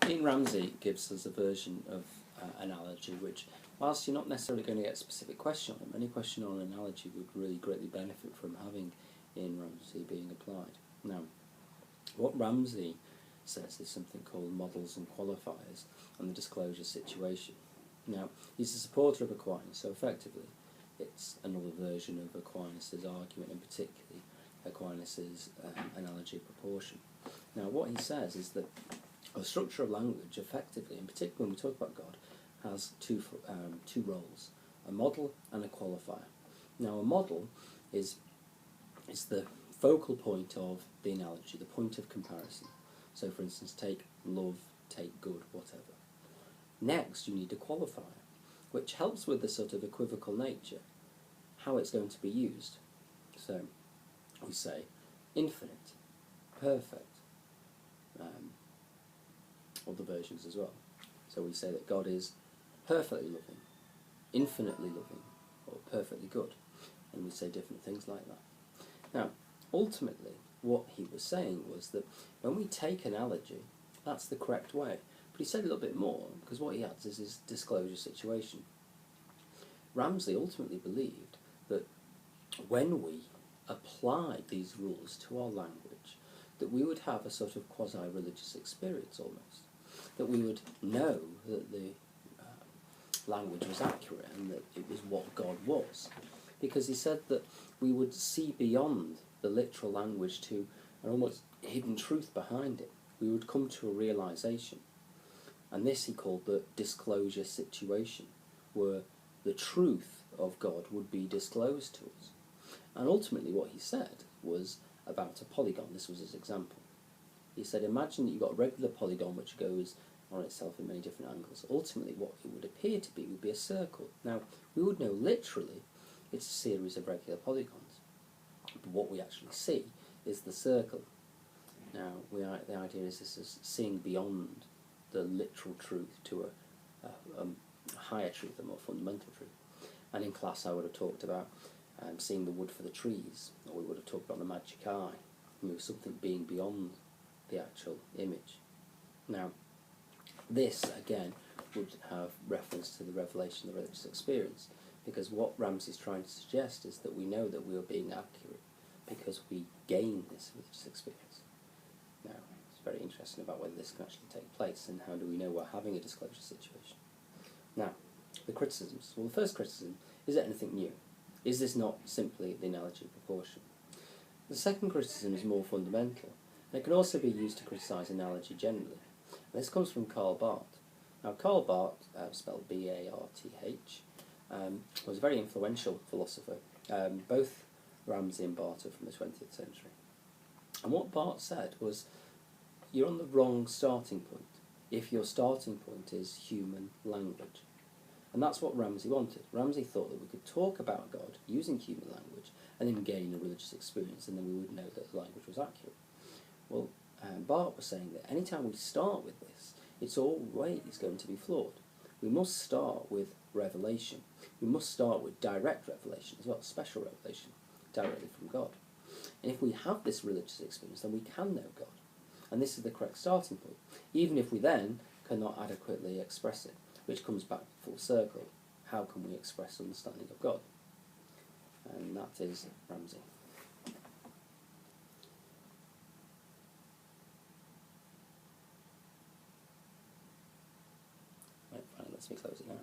Ian Ramsey gives us a version of analogy which, whilst you're not necessarily going to get a specific question on it, any question on an analogy would really greatly benefit from having Ian Ramsey being applied. Now, what Ramsey says is something called models and qualifiers and the disclosure situation. Now, he's a supporter of Aquinas, so effectively it's another version of Aquinas' argument, and particularly Aquinas' analogy of proportion. Now, what he says is that the structure of language, effectively, in particular when we talk about God, has two roles, a model and a qualifier. Now, a model is the focal point of the analogy, the point of comparison. So, for instance, take love, take good, whatever. Next, you need a qualifier, which helps with the sort of equivocal nature, how it's going to be used. So, we say infinite, perfect, other versions as well. So we say that God is perfectly loving, infinitely loving, or perfectly good, and we say different things like that. Now, ultimately, what he was saying was that when we take analogy, that's the correct way. But he said a little bit more, because what he adds is his disclosure situation. Ramsey ultimately believed that when we applied these rules to our language, that we would have a sort of quasi-religious experience almost, that we would know that the language was accurate and that it was what God was. Because he said that we would see beyond the literal language to an almost hidden truth behind it. We would come to a realisation. And this he called the disclosure situation, where the truth of God would be disclosed to us. And ultimately what he said was about a polygon. This was his example. He said, imagine that you've got a regular polygon which goes on itself in many different angles. Ultimately what it would appear to be would be a circle. Now, we would know literally it's a series of regular polygons. But what we actually see is the circle. Now, the idea is this is seeing beyond the literal truth to a higher truth, a more fundamental truth. And in class I would have talked about seeing the wood for the trees, or we would have talked about the magic eye, something being beyond the actual image. Now, this, again, would have reference to the revelation of the religious experience, because what Ramsey's trying to suggest is that we know that we are being accurate because we gain this religious experience. Now, it's very interesting about whether this can actually take place, and how do we know we're having a disclosure situation. Now, the criticisms. Well, the first criticism, is it anything new? Is this not simply the analogy of proportion? The second criticism is more fundamental, and it can also be used to criticise analogy generally. And this comes from Karl Barth. Now, Karl Barth, spelled B-A-R-T-H, was a very influential philosopher. Both Ramsey and Barth are from the 20th century. And what Barth said was, you're on the wrong starting point if your starting point is human language. And that's what Ramsey wanted. Ramsey thought that we could talk about God using human language and then gain a religious experience, and then we would know that the language was accurate. Well, Barth was saying that anytime we start with this, it's always going to be flawed. We must start with revelation. We must start with direct revelation as well, special revelation, directly from God. And if we have this religious experience, then we can know God. And this is the correct starting point, even if we then cannot adequately express it, which comes back full circle. How can we express understanding of God? And that is Ramsey. Right, fine, let's close it now.